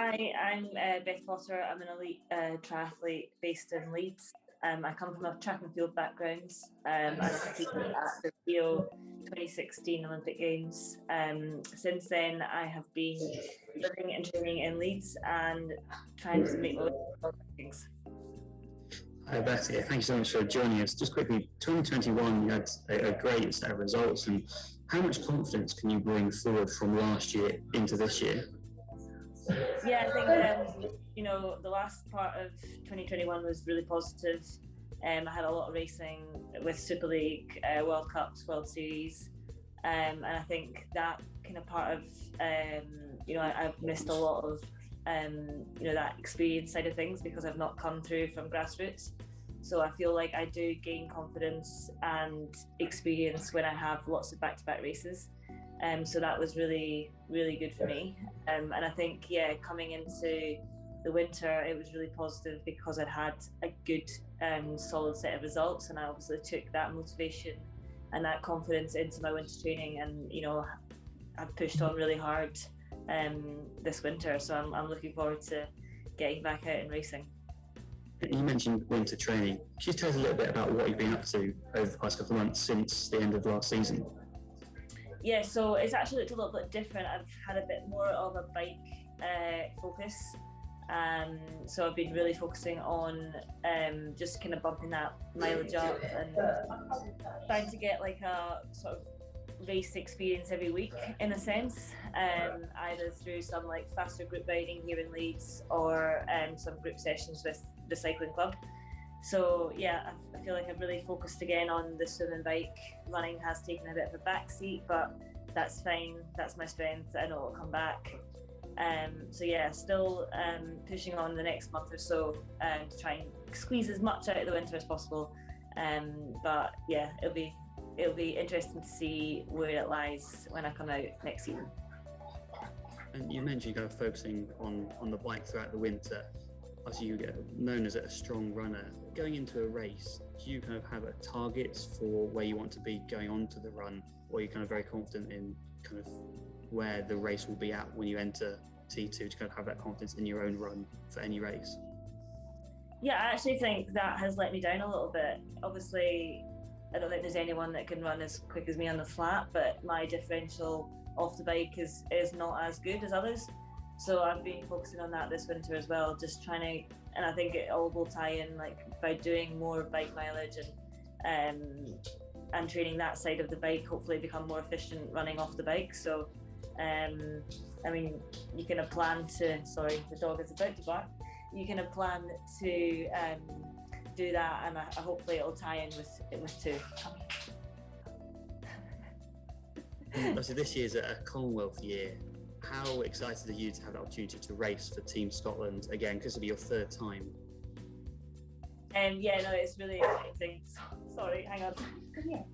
Hi, I'm Beth Potter. I'm an elite triathlete based in Leeds. I come from a track and field background. I competed at the Rio 2016 Olympic Games. Since then, I have been living and training in Leeds and trying to make my way to the rankings. Hi, Beth. Yeah, thank you so much for joining us. Just quickly, 2021, you had a great set of results. And how much confidence can you bring forward from last year into this year? Yeah, I think the last part of 2021 was really positive. I had a lot of racing with Super League, World Cups, World Series, and I think that kind of part of I've missed a lot of that experience side of things because I've not come through from grassroots. So I feel like I do gain confidence and experience when I have lots of back-to-back races. So that was really, really good for me. And I think, coming into the winter, it was really positive because I'd had a good, solid set of results. And I obviously took that motivation and that confidence into my winter training. And, I've pushed on really hard this winter. So I'm looking forward to getting back out and racing. You mentioned winter training. Could you tell us a little bit about what you've been up to over the past couple of months since the end of last season? Yeah, so it's actually looked a little bit different. I've had a bit more of a bike focus. So I've been really focusing on just kind of bumping that mileage up and trying to get like a sort of race experience every week in a sense, either through some like faster group riding here in Leeds or some group sessions with the cycling club. So yeah, I feel like I've really focused again on the swim and bike. Running has taken a bit of a back seat, but that's fine. That's my strength. I know it'll come back. So yeah, still pushing on the next month or so to try and squeeze as much out of the winter as possible. But yeah, it'll be interesting to see where it lies when I come out next season. And you mentioned kind of focusing on the bike throughout the winter. As you get known as a strong runner, going into a race, do you kind of have targets for where you want to be going on to the run, or are you kind of very confident in kind of where the race will be at when you enter T2 to kind of have that confidence in your own run for any race? Yeah, I actually think that has let me down a little bit. Obviously, I don't think there's anyone that can run as quick as me on the flat, but my differential off the bike is not as good as others. So I've been focusing on that this winter as well, just trying to, and I think it all will tie in like by doing more bike mileage and training that side of the bike, hopefully become more efficient running off the bike. So, I mean, you can have planned to, sorry, the dog is about to bark. You can have planned to do that, and hopefully it'll tie in with two. So this year's a Commonwealth year. How excited are you to have the opportunity to race for Team Scotland again? Because it'll be your third time. It's really exciting. Sorry, hang on. Come here.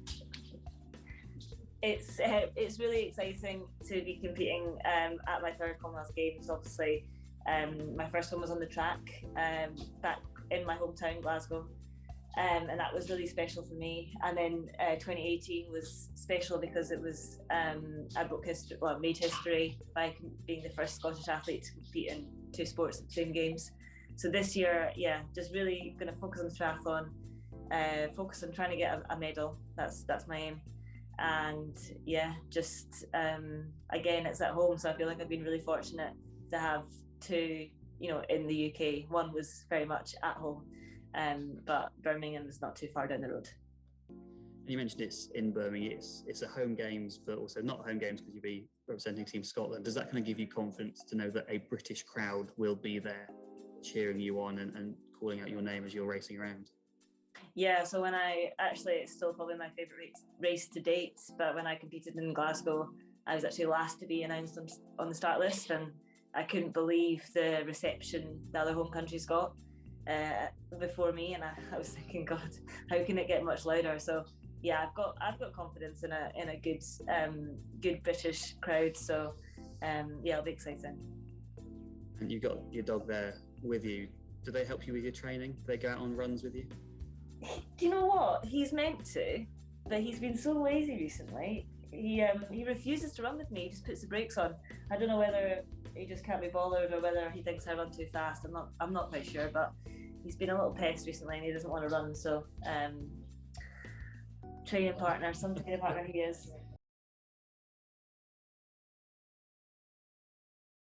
It's really exciting to be competing at my third Commonwealth Games. Obviously, my first one was on the track back in my hometown, Glasgow. And that was really special for me. And then 2018 was special because it was I made history by being the first Scottish athlete to compete in two sports at the same games. So this year, just really going to focus on triathlon, focus on trying to get a medal. That's my aim. And just again, it's at home, so I feel like I've been really fortunate to have two, in the UK. One was very much at home. But Birmingham is not too far down the road. You mentioned it's in Birmingham. It's a home games, but also not home games because you'll be representing Team Scotland. Does that kind of give you confidence to know that a British crowd will be there cheering you on and calling out your name as you're racing around? Yeah, so it's still probably my favourite race to date, but when I competed in Glasgow, I was actually last to be announced on the start list, and I couldn't believe the reception the other home countries got before me, and I was thinking, God, how can it get much louder? So yeah, I've got confidence in a good British crowd. So it'll be exciting. And you've got your dog there with you. Do they help you with your training? Do they go out on runs with you? Do you know what? He's meant to, but he's been so lazy recently. he refuses to run with me. He just puts the brakes on. I don't know whether he just can't be bothered or whether he thinks I run too fast. I'm not quite sure, but he's been a little pest recently and he doesn't want to run. So some training partner he is.